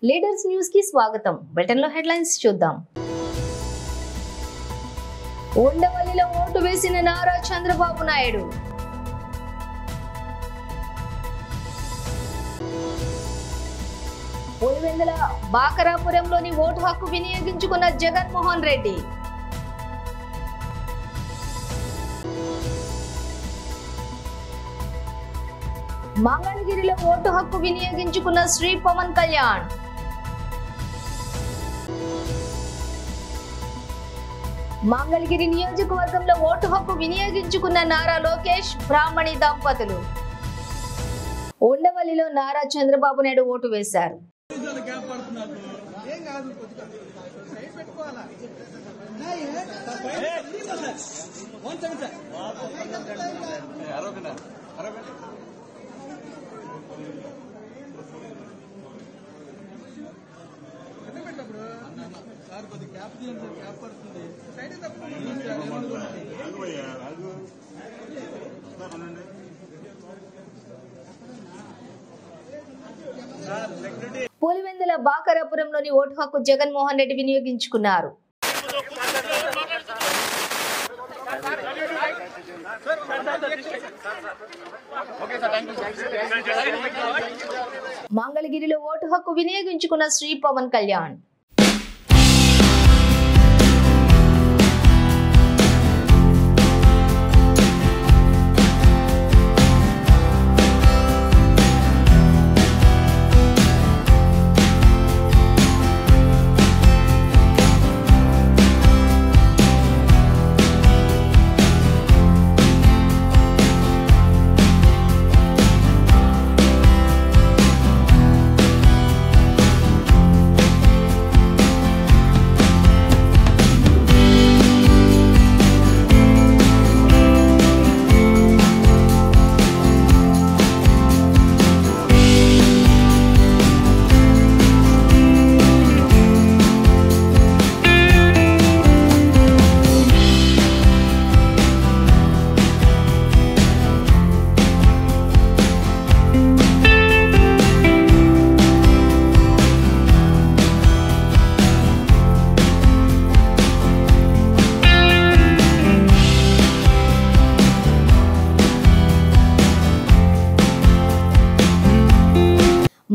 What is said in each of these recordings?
Leaders news కి స్వాగతం. Bulletin లో హెడ్లైన్స్ చూద్దాం. ఉండవల్లిలో ఓటు వేసిన నారా చంద్రబాబు నాయుడు. పులివెందుల బాకరాపురంలోని ఓటు హక్కు వినియోగించుకున్న జగన్మోహన్ రెడ్డి. మంగళగిరిలో ఓటు హక్కు వినియోగించుకున్న శ్రీ పవన్ కళ్యాణ్. మంగళగిరి నియోజకవర్గంలో ఓటు హక్కు వినియోగించుకున్న నారా లోకేష్ బ్రాహ్మణి దంపతులు. ఉండవల్లిలో నారా చంద్రబాబు నాయుడు ఓటు వేశారు. పులివెందుల బాకరాపురంలోని ఓటు హక్కు జగన్మోహన్ రెడ్డి వినియోగించుకున్నారు. మంగళగిరిలో ఓటు హక్కు వినియోగించుకున్న శ్రీ పవన్ కళ్యాణ్.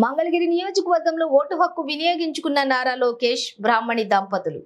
మంగళగిరి నియోజకవర్గంలో ఓటు హక్కు వినియోగించుకున్న నారా లోకేష్ బ్రాహ్మణి దంపతులు.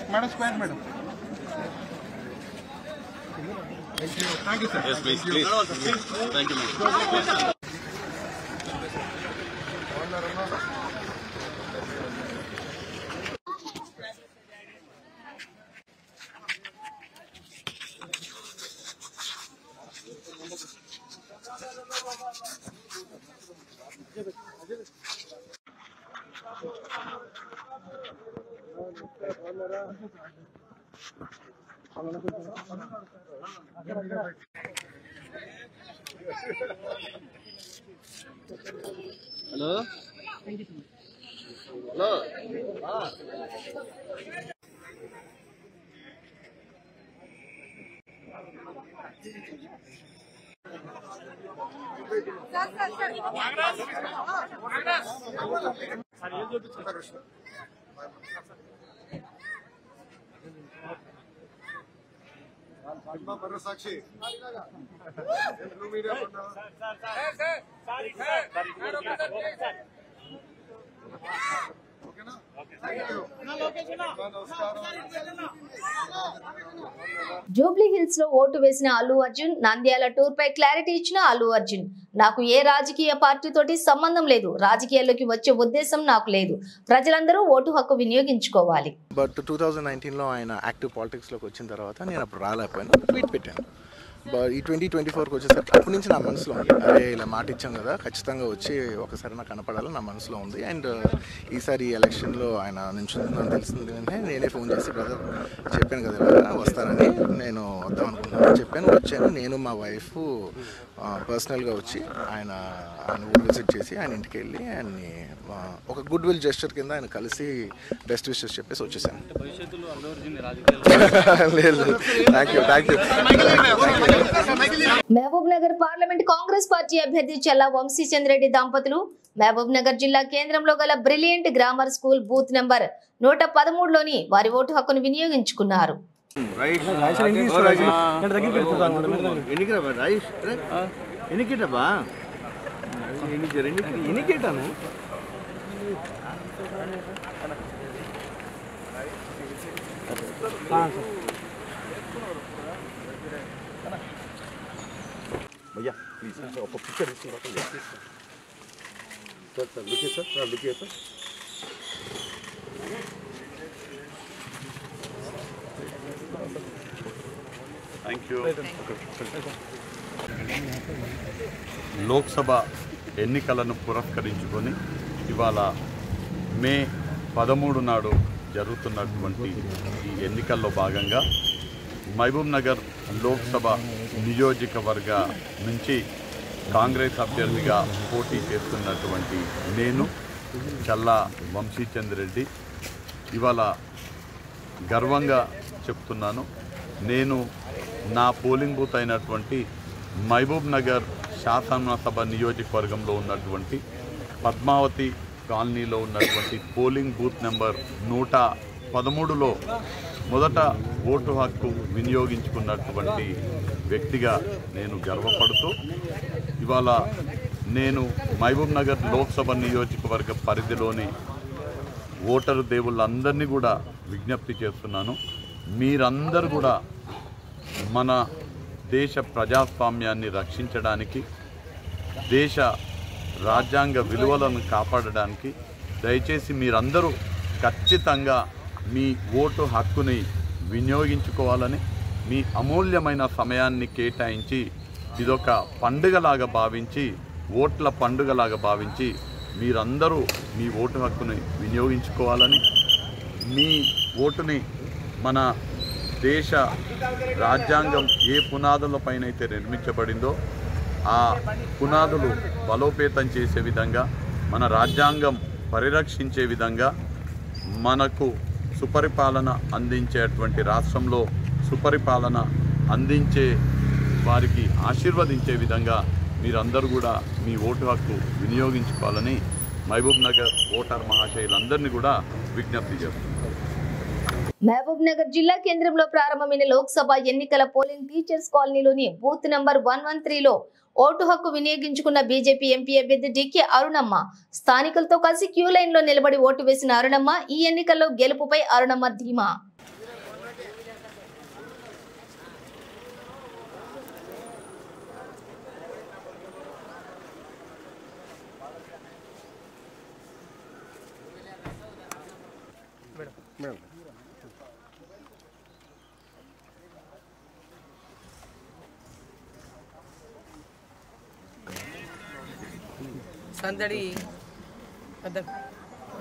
Madam, square, madam. Thank you, sir. Yes, please. Thank you, madam. Hello? Hello? Sakshi Jubilee hills లో ఓటు వేసిన అల్లు అర్జున్ నంద్యాల టూర్ పై క్లారిటీ ఇచ్చిన అల్లు అర్జున్. నాకు ఏ రాజకీయ పార్టీతోటి సంబంధం లేదు, రాజకీయాల్లోకి వచ్చే ఉద్దేశం నాకు లేదు, ప్రజలందరూ ఓటు హక్కు వినియోగించుకోవాలి. బట్ 2019లో ఆయన యాక్టివ్ పాలిటిక్స్లోకి వచ్చిన తర్వాత నేను అప్పుడు రాలేకపోయాను, ట్వీట్ పెట్టాను. బట్ ఈ 2024కి వచ్చేసరికి అప్పటి నుంచి నా మనసులో ఉంది, అరే ఇలా మాట ఇచ్చాం కదా, ఖచ్చితంగా వచ్చి ఒకసారి నాకు కనపడాలని నా మనసులో ఉంది. అండ్ ఈసారి ఎలక్షన్లో ఆయన నిల్చుంటుందని తెలిసింది అంటే నేనే ఫోన్ చేసి బ్రదర్ చెప్పాను కదా ఇలా వస్తానని, నేను వద్దాం అనుకుంటున్నాను చెప్పాను. వచ్చాను, నేను మా వైఫ్ పర్సనల్గా వచ్చి ఆయన ఊరు విజిట్ చేసి ఆయన ఇంటికి వెళ్ళి ఆయన్ని ఒక గుడ్ విల్ జెస్చర్ కింద ఆయన కలిసి బెస్ట్ విషెస్ చెప్పేసి వచ్చేసాను. లేదు, thank you. Mahabubnagar parliament Congress party అభ్యర్థి చల్లా వంశీచంద్ర రెడ్డి దంపతులు మహబూబ్ నగర్ జిల్లా కేంద్రంలో గల brilliant grammar school booth number 113లోని వారి ఓటు హక్కును వినియోగించుకున్నారు. भैया प्लीज सर पिक्चर सर लुकिए सर Thank you. లోక్సభ ఎన్నికలను పురస్కరించుకొని ఇవాళ మే 13 నాడు జరుగుతున్నటువంటి ఈ ఎన్నికల్లో భాగంగా మహబూబ్ నగర్ లోక్సభ నియోజకవర్గ నుంచి కాంగ్రెస్ అభ్యర్థిగా పోటీ చేస్తున్నటువంటి నేను చల్లా వంశీచంద్ర రెడ్డి ఇవాళ గర్వంగా చెప్తున్నాను, నేను నా పోలింగ్ బూత్ అయినటువంటి మహబూబ్ నగర్ శాసనసభ నియోజకవర్గంలో ఉన్నటువంటి పద్మావతి కాలనీలో ఉన్నటువంటి పోలింగ్ బూత్ నెంబర్ 113లో మొదట ఓటు హక్కు వినియోగించుకున్నటువంటి వ్యక్తిగా నేను గర్వపడుతూ ఇవాళ నేను మహబూబ్ నగర్ లోక్సభ నియోజకవర్గ పరిధిలోని ఓటరు దేవుళ్ళందరినీ కూడా విజ్ఞప్తి చేస్తున్నాను. మీరందరూ కూడా మన దేశ ప్రజాస్వామ్యాన్ని రక్షించడానికి, దేశ రాజ్యాంగ విలువలను కాపాడడానికి దయచేసి మీరందరూ ఖచ్చితంగా మీ ఓటు హక్కుని వినియోగించుకోవాలని, మీ అమూల్యమైన సమయాన్ని కేటాయించి ఇదొక పండుగలాగా భావించి, ఓట్ల పండుగలాగా భావించి మీరందరూ మీ ఓటు హక్కుని వినియోగించుకోవాలని, మీ ఓటుని మన దేశ రాజ్యాంగం ఏ పునాదులపైనైతే నిర్మించబడిందో ఆ పునాదులు బలోపేతం చేసే విధంగా, మన రాజ్యాంగం పరిరక్షించే విధంగా, మనకు సుపరిపాలన అందించేటువంటి రాష్ట్రంలో సుపరిపాలన అందించే వారికి ఆశీర్వదించే విధంగా మీరందరూ కూడా మీ ఓటు హక్కు వినియోగించుకోవాలని మహబూబ్ నగర్ ఓటర్ మహాశయులందరినీ కూడా విజ్ఞప్తి చేస్తున్నారు. మహబూబ్ నగర్ జిల్లా కేంద్రంలో ప్రారంభమైన లోక్సభ ఎన్నికల పోలింగ్ టీచర్స్ కాలనీలోని బూత్ నంబర్ 113లో ఓటు హక్కు వినియోగించుకున్న బీజేపీ ఎంపీ అభ్యర్థి డికే అరుణమ్మ స్థానికులతో కలిసి క్యూ లైన్ లో నిలబడి ఓటు వేసిన అరుణమ్మ ఈ ఎన్నికల్లో గెలుపుపై అరుణమ్మ ధీమా. సందడి గత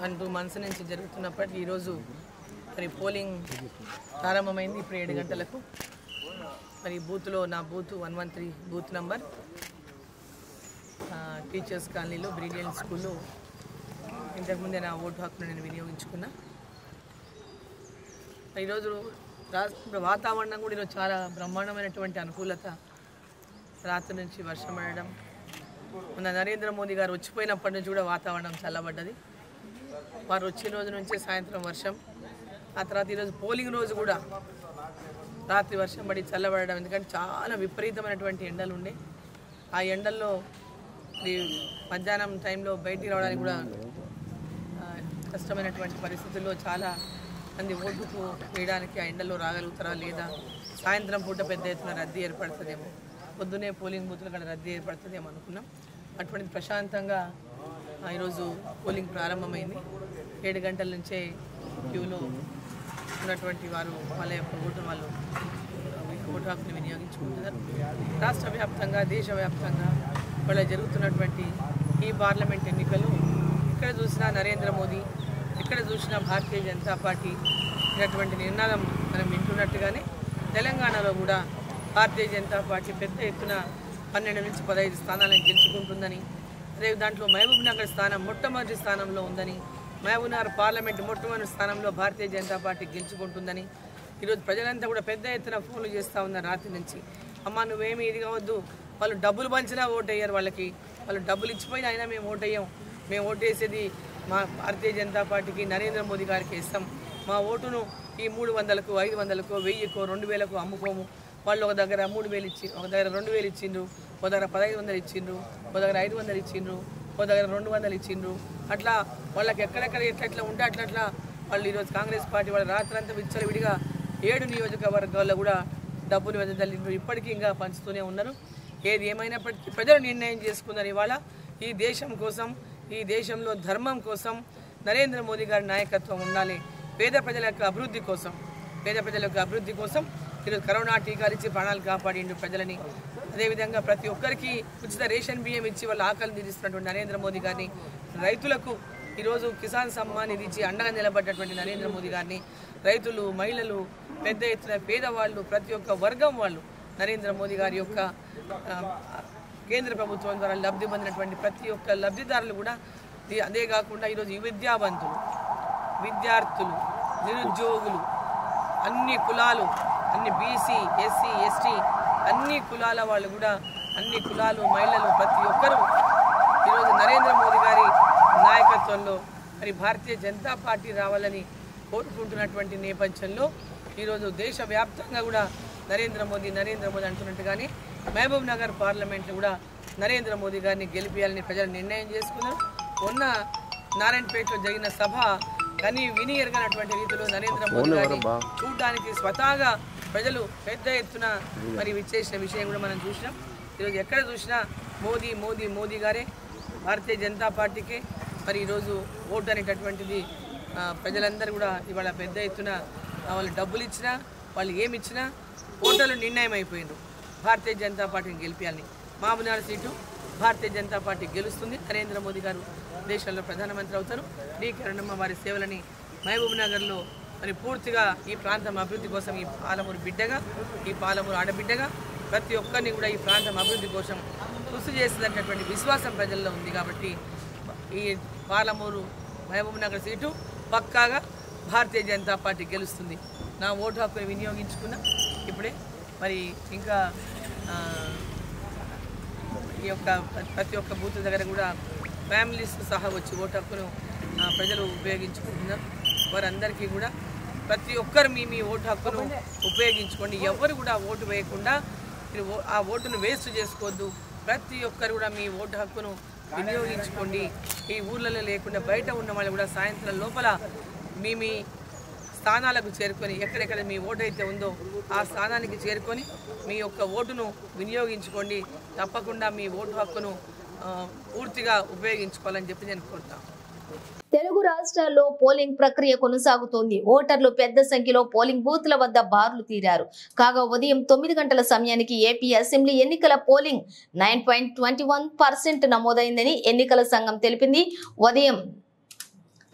2 మంత్స్ నుంచి జరుగుతున్నప్పటికీ ఈరోజు మరి పోలింగ్ ప్రారంభమైంది. ఇప్పుడు 7 గంటలకు మరి బూత్లో నా బూత్ 113 బూత్ నంబర్ టీచర్స్ కాలనీలో బ్రిలియన్ స్కూల్లో ఇంతకుముందే నా ఓటు హక్కును నేను వినియోగించుకున్నా. ఈరోజు రాష్ట్ర వాతావరణం కూడా ఈరోజు చాలా బ్రహ్మాండమైనటువంటి అనుకూలత. రాత్రి నుంచి వర్షం పడడం, మన నరేంద్ర మోదీ గారు వచ్చిపోయినప్పటి నుంచి కూడా వాతావరణం చల్లబడ్డది. వారు వచ్చిన రోజు నుంచే సాయంత్రం వర్షం, ఆ తర్వాత ఈరోజు పోలింగ్ రోజు కూడా రాత్రి వర్షం పడి చల్లబడడం. ఎందుకంటే చాలా విపరీతమైనటువంటి ఎండలు ఉండే. ఆ ఎండల్లో మధ్యాహ్నం టైంలో బయటికి రావడానికి కూడా కష్టమైనటువంటి పరిస్థితుల్లో చాలా మంది ఓటుకు వేయడానికి ఆ ఎండల్లో రాగలుగుతారా లేదా, సాయంత్రం పూట పెద్ద ఎత్తున రద్దీ ఏర్పడుతుందేమో, పొద్దునే పోలింగ్ బూత్ల కూడా రద్దీ ఏర్పడుతుందేమో అనుకున్నాం. అటువంటి ప్రశాంతంగా ఈరోజు పోలింగ్ ప్రారంభమైంది. 7 గంటల నుంచే క్యూలో ఉన్నటువంటి వారు వాళ్ళ యొక్క ఓటు హక్కుని వినియోగించుకుంటున్నారు. రాష్ట్ర వ్యాప్తంగా దేశవ్యాప్తంగా వాళ్ళ జరుగుతున్నటువంటి ఈ పార్లమెంట్ ఎన్నికలు ఎక్కడ చూసినా నరేంద్ర మోదీ, ఎక్కడ చూసినా భారతీయ జనతా పార్టీ ఇటువంటి నినాదం మనం వింటున్నట్టుగానే తెలంగాణలో కూడా భారతీయ జనతా పార్టీ పెద్ద ఎత్తున 12 నుంచి 15 స్థానాలను గెలుచుకుంటుందని, అదే దాంట్లో మహబూబ్ నగర్ స్థానం మొట్టమొదటి స్థానంలో ఉందని, మహబూబ్ నగర్ పార్లమెంట్ మొట్టమొదటి స్థానంలో భారతీయ జనతా పార్టీ గెలుచుకుంటుందని ఈరోజు ప్రజలంతా కూడా పెద్ద ఎత్తున ఫోన్లు చేస్తూ ఉన్నారు రాత్రి నుంచి. అమ్మ నువ్వేమి ఇది కావద్దు, వాళ్ళు డబ్బులు పంచినా ఓటు వేయరు, వాళ్ళు డబ్బులు ఇచ్చిపోయినా అయినా మేము ఓటు వేయం, మేము ఓటు వేసేది మా భారతీయ జనతా పార్టీకి నరేంద్ర మోదీ గారికి ఇస్తాం, మా ఓటును ఈ 300కు 500కు 1000కు 2000కు అమ్ముకోము. వాళ్ళు ఒక దగ్గర 3000 ఇచ్చి, ఒక దగ్గర 2000 ఇచ్చిండ్రు, ఒక దగ్గర 1500 ఇచ్చిండ్రు, ఒక దగ్గర 500 ఇచ్చిండ్రు, ఒక దగ్గర 200 ఇచ్చిండ్రు. అట్లా వాళ్ళకి ఎక్కడెక్కడ ఎట్లా ఉంటే అట్లా వాళ్ళు ఈరోజు కాంగ్రెస్ పార్టీ వాళ్ళు రాత్రంతా విచ్చలవిడిగా 7 నియోజకవర్గాల్లో కూడా డబ్బులు వెదజల్లిండ్రు. ఇప్పటికీ ఇంకా పంచుతూనే ఉన్నారు. ఏది ఏమైనప్పటికీ ప్రజలు నిర్ణయం చేసుకున్నారు. ఇవాళ ఈ దేశం కోసం, ఈ దేశంలో ధర్మం కోసం నరేంద్ర మోదీ గారి నాయకత్వం ఉండాలి. పేద ప్రజల యొక్క అభివృద్ధి కోసం ఈరోజు కరోనా టీకాలు ఇచ్చి ప్రాణాలు కాపాడిండు ప్రజలని. అదేవిధంగా ప్రతి ఒక్కరికి ఉచిత రేషన్ బియ్యం ఇచ్చి వాళ్ళ ఆకలి తీరుస్తున్నటువంటి నరేంద్ర మోదీ గారిని, రైతులకు ఈరోజు కిసాన్ సమ్మాన్ నిధి ఇచ్చి అండగా నిలబడ్డటువంటి నరేంద్ర మోదీ గారిని, రైతులు, మహిళలు, పెద్ద ఎత్తున పేదవాళ్ళు, ప్రతి ఒక్క వర్గం వాళ్ళు నరేంద్ర మోదీ గారి యొక్క కేంద్ర ప్రభుత్వం ద్వారా లబ్ధి పొందినటువంటి ప్రతి ఒక్క లబ్ధిదారులు కూడా, అదే కాకుండా ఈరోజు విద్యావంతులు, విద్యార్థులు, నిరుద్యోగులు, అన్ని కులాలు, అన్ని బీసీ, ఎస్సీ, ఎస్టీ అన్ని కులాల వాళ్ళు కూడా, అన్ని కులాలు, మహిళలు ప్రతి ఒక్కరూ ఈరోజు నరేంద్ర మోదీ గారి నాయకత్వంలో మరి భారతీయ జనతా పార్టీ రావాలని కోరుకుంటున్నటువంటి నేపథ్యంలో ఈరోజు దేశవ్యాప్తంగా కూడా నరేంద్ర మోదీ అంటున్నట్టుగానే మహబూబ్ నగర్ పార్లమెంట్లో కూడా నరేంద్ర మోదీ గారిని గెలిపించాలని ప్రజలు నిర్ణయం చేసుకున్నారు. మొన్న నారాయణపేటలో జరిగిన సభ కని విని ఎరగనటువంటి రీతిలో నరేంద్ర మోదీ గారిని చూడడానికి స్వతహాగా ప్రజలు పెద్ద ఎత్తున మరి విచ్చేసిన విషయం కూడా మనం చూసినాం. ఈరోజు ఎక్కడ చూసినా మోదీ గారే, భారతీయ జనతా పార్టీకే మరి ఈరోజు ఓటు అనేటటువంటిది ప్రజలందరూ కూడా ఇవాళ పెద్ద ఎత్తున వాళ్ళు డబ్బులు ఇచ్చినా, వాళ్ళు ఏమి ఇచ్చినా ఓటర్లు నిర్ణయం అయిపోయినారు భారతీయ జనతా పార్టీని గెలిపించాలని. మహబూబ్నగర్ సీటు భారతీయ జనతా పార్టీ గెలుస్తుంది. నరేంద్ర మోదీ గారు దేశంలో ప్రధానమంత్రి అవుతారు. డీకే అరుణమ్మ వారి సేవలని మహబూబ్నగర్లో మరి పూర్తిగా ఈ ప్రాంతం అభివృద్ధి కోసం, ఈ పాలమూరు బిడ్డగా, ఈ పాలమూరు ఆడబిడ్డగా ప్రతి ఒక్కరిని కూడా ఈ ప్రాంతం అభివృద్ధి కోసం కృషి చేస్తుందనేటువంటి విశ్వాసం ప్రజల్లో ఉంది. కాబట్టి ఈ పాలమూరు మహబూబ్నగర్ సీటు పక్కాగా భారతీయ జనతా పార్టీ గెలుస్తుంది. నా ఓటు హక్కుని వినియోగించుకున్నా. ఇప్పుడే మరి ఇంకా ఈ యొక్క ప్రతి ఒక్క బూత్ దగ్గర కూడా ఫ్యామిలీస్ సహా వచ్చి ఓటు హక్కును ప్రజలు ఉపయోగించుకుంటున్నారు. వారందరికీ కూడా ప్రతి ఒక్కరు మీ ఓటు హక్కును ఉపయోగించుకోండి. ఎవరు కూడా ఓటు వేయకుండా ఆ ఓటును వేస్ట్ చేసుకోవద్దు. ప్రతి ఒక్కరు కూడా మీ ఓటు హక్కును వినియోగించుకోండి. ఈ ఊర్లలో లేకుండా బయట ఉన్న వాళ్ళు కూడా సాయంత్రం లోపల మీ స్థానాలకు చేరుకొని ఎక్కడెక్కడ మీ ఓటు అయితే ఉందో ఆ స్థానానికి చేరుకొని మీ యొక్క ఓటును వినియోగించుకోండి. తప్పకుండా మీ ఓటు హక్కును పూర్తిగా ఉపయోగించుకోవాలని చెప్పి నేను కోరుతాను. తెలుగు రాష్ట్రాల్లో పోలింగ్ ప్రక్రియ కొనసాగుతోంది. ఓటర్లు పెద్ద సంఖ్యలో పోలింగ్ బూత్ల వద్ద బార్లు తీరారు. కాగా ఉదయం 9 గంటల సమయానికి ఏపీ అసెంబ్లీ ఎన్నికల పోలింగ్ 9.21% నమోదైందని ఎన్నికల సంఘం తెలిపింది. ఉదయం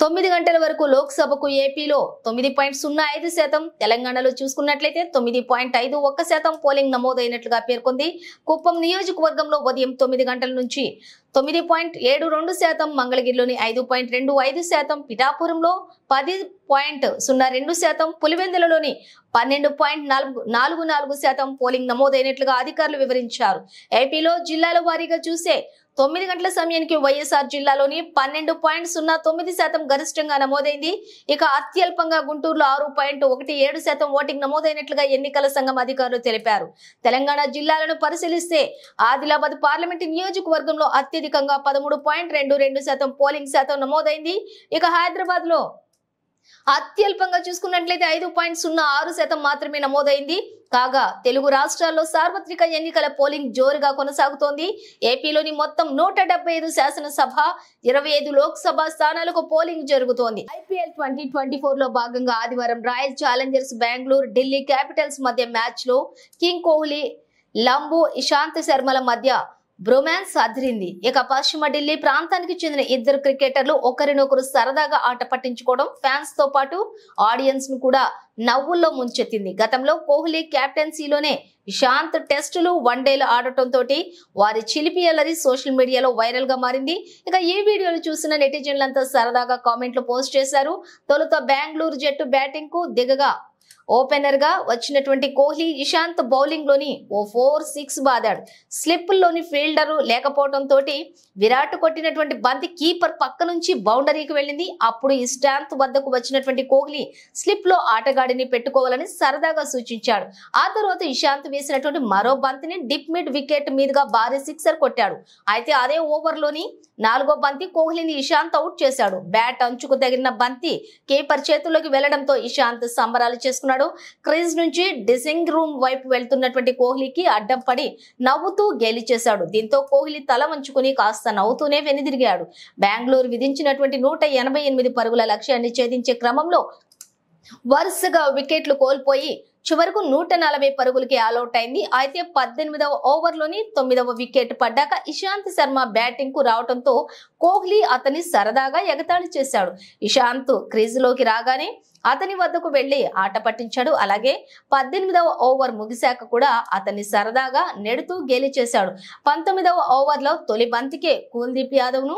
9 గంటల వరకు లోక్సభకు ఏపీలో 9.05%, తెలంగాణలో చూసుకున్నట్లయితే 9.51% పోలింగ్ నమోదైనట్లుగా పేర్కొంది. కుప్పం నియోజకవర్గంలో ఉదయం 9 గంటల నుంచి 9.72%, మంగళగిరిలోని 5.25%, పిఠాపురంలో 10.02%, పులివెందులలోని 12.44% పోలింగ్ నమోదైనట్లుగా అధికారులు వివరించారు. ఏపీలో జిల్లాల వారీగా చూసే 9 గంటల సమయానికి వైఎస్ఆర్ జిల్లాలోని 12.09% గరిష్టంగా నమోదైంది. ఇక అత్యల్పంగా గుంటూరులో 6.17% ఓటింగ్ నమోదైనట్లుగా ఎన్నికల సంఘం అధికారులు తెలిపారు. తెలంగాణ జిల్లాలను పరిశీలిస్తే ఆదిలాబాద్ పార్లమెంటు నియోజకవర్గంలో అత్యధికంగా 13.22% పోలింగ్ శాతం నమోదైంది. ఇక హైదరాబాద్ లో అత్యల్పంగా చూసుకున్నట్లయితే 5.06% మాత్రమే నమోదైంది. కాగా తెలుగు రాష్ట్రాల్లో సార్వత్రిక ఎన్నికల పోలింగ్ జోరుగా కొనసాగుతోంది. ఏపీలోని మొత్తం 175 శాసనసభ, 25 లోక్సభ స్థానాలకు పోలింగ్ జరుగుతోంది. ఐపీఎల్ 2024 లో భాగంగా ఆదివారం royal Challengers Bengaluru, Delhi Capitals మధ్య మ్యాచ్ లో కింగ్ కోహ్లీ, లంబో ఇషాంత్ శర్మల మధ్య బ్రొమాన్స్ అదిరింది. ఇక పశ్చిమ ఢిల్లీ ప్రాంతానికి చెందిన ఇద్దరు క్రికెటర్లు ఒకరినొకరు సరదాగా ఆట పట్టించుకోవడం ఫ్యాన్స్ తో పాటు ఆడియన్స్ ను కూడా నవ్వుల్లో ముంచెత్తింది. గతంలో కోహ్లీ కెప్టెన్సీలోనే ఇషాంత్ టెస్టులు, వన్డేలు ఆడటంతో వారి చిలిపి అల్లరి సోషల్ మీడియాలో వైరల్ గా మారింది. ఇక ఈ వీడియోలు చూసిన నెటిజన్లంతా సరదాగా కామెంట్లు పోస్ట్ చేశారు. తొలుత బెంగళూరు జట్టు బ్యాటింగ్ కు దిగగా ఓపెనర్ గా వచ్చినటువంటి కోహ్లీ ఇషాంత్ బౌలింగ్ లోని ఓ 4-6 బాదాడు. స్లిప్పుల్లోని ఫీల్డరు లేకపోవడంతో విరాట్ కొట్టినటువంటి బంతి కీపర్ పక్క నుంచి బౌండరీకి వెళ్ళింది. అప్పుడు ఇషాంత్ వద్దకు వచ్చినటువంటి కోహ్లీ స్లిప్ లో ఆటగాడిని పెట్టుకోవాలని సరదాగా సూచించాడు. ఆ తర్వాత ఇషాంత్ వేసినటువంటి మరో బంతిని డిప్ మిడ్ వికెట్ మీదుగా భారీ సిక్సర్ కొట్టాడు. అయితే అదే ఓవర్ లోని 4వ బంతి కోహ్లీని ఇషాంత్ అవుట్ చేశాడు. బ్యాట్ అంచుకు తగిలిన బంతి కీపర్ చేతుల్లోకి వెళ్లడంతో ఇషాంత్ సంబరాలు చేసుకున్నాడు. క్రీజ్ నుంచి డ్రెస్సింగ్ రూమ్ వైపు వెళ్తున్నటువంటి కోహ్లీకి అడ్డం పడి నవ్వుతూ గెలిచేశాడు. దీంతో కోహ్లీ తల వంచుకుని కాస్త నవ్వుతూనే వెనుదిరిగాడు. బెంగళూరు విధించినటువంటి 188 పరుగుల లక్ష్యాన్ని ఛేదించే క్రమంలో వరుసగా వికెట్లు కోల్పోయి చివరకు 140 పరుగులకి ఆల్అౌట్ అయింది. అయితే 18వ ఓవర్లోని 9వ వికెట్ పడ్డాక ఇషాంత్ శర్మ బ్యాటింగ్ కు రావడంతో కోహ్లీ అతన్ని సరదాగా ఎగతాళి చేశాడు. ఇషాంత్ క్రీజులోకి రాగానే అతని వద్దకు వెళ్లి ఆట పట్టించాడు. అలాగే 18వ ఓవర్ ముగిశాక కూడా అతన్ని సరదాగా నెడుతూ గెలిచేశాడు. 19వ ఓవర్లో తొలి బంతికే కుల్దీప్ యాదవ్ ను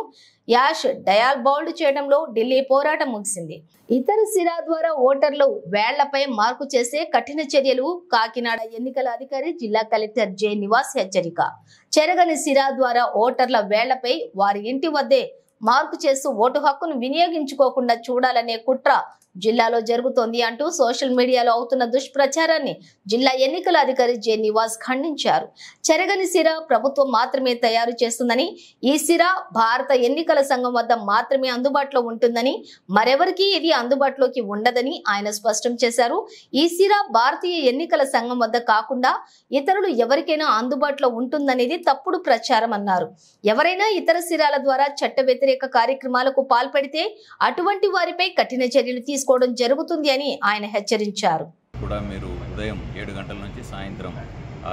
యాష్ డయాల్ బౌల్డ్ చేయడంలో ఢిల్లీ పోరాటం ముగిసింది. ఇతర సిరా ద్వారా ఓటర్లు వేళ్లపై మార్కు చేసే కఠిన చర్యలు. కాకినాడ ఎన్నికల అధికారి జిల్లా కలెక్టర్ జె నివాస్ హెచ్చరిక. చెరగని సిరా ద్వారా ఓటర్ల వేళ్లపై వారి ఇంటి వద్దే మార్కు చేస్తూ ఓటు హక్కును వినియోగించుకోకుండా చూడాలనే కుట్ర జిల్లాలో జరుగుతోంది అంటూ సోషల్ మీడియాలో అవుతున్న దుష్ప్రచారాన్ని జిల్లా ఎన్నికల అధికారి జె నివాస్ ఖండించారు. చెరగని సిరా ప్రభుత్వం మాత్రమే తయారు చేస్తుందని, ఈ సిరా భారత ఎన్నికల సంఘం వద్ద మాత్రమే అందుబాటులో ఉంటుందని, మరెవరికీ ఇది అందుబాటులోకి ఉండదని ఆయన స్పష్టం చేశారు. ఈ సిరా భారతీయ ఎన్నికల సంఘం వద్ద కాకుండా ఇతరులు ఎవరికైనా అందుబాటులో ఉంటుందనేది తప్పుడు ప్రచారం అన్నారు. ఎవరైనా ఇతర సిరాల ద్వారా చట్ట వ్యతిరేక కార్యక్రమాలకు పాల్పడితే అటువంటి వారిపై కఠిన చర్యలు తీసుకోవడం జరుగుతుంది అని ఆయన హెచ్చరించారు. కూడా మీరు ఉదయం 7 గంటల నుంచి సాయంత్రం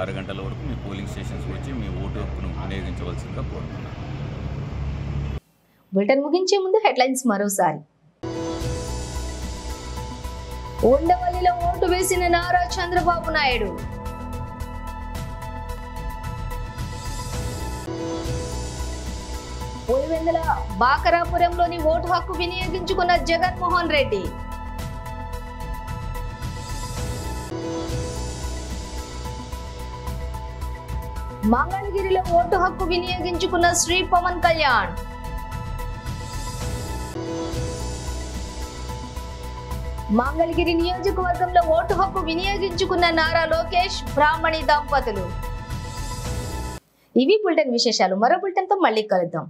6 గంటల వరకు మీ పోలింగ్ స్టేషన్స్ వచ్చి మీ ఓటు హక్కును వినియోగించవలసిందిగా కోరుతున్నాను. బులెటిన్ ముగించే ముందు హెడ్లైన్స్ మరోసారి. ఉండవల్లిలో ఓటు వేసిన నారా చంద్రబాబు నాయుడు. పులివెందుల బాకరాపురంలోని ఓటు హక్కు వినియోగించుకున్న జగన్మోహన్ రెడ్డి. మంగళగిరిలో ఓటు హక్కు వినియోగించుకున్న శ్రీ పవన్ కళ్యాణ్. మంగళగిరి నియోజకవర్గంలో ఓటు హక్కు వినియోగించుకున్న నారా లోకేష్ బ్రాహ్మణి దంపతులు. ఇవి బులెటిన్ విశేషాలు. మరో బులెటిన్తో మళ్ళీ కలుద్దాం.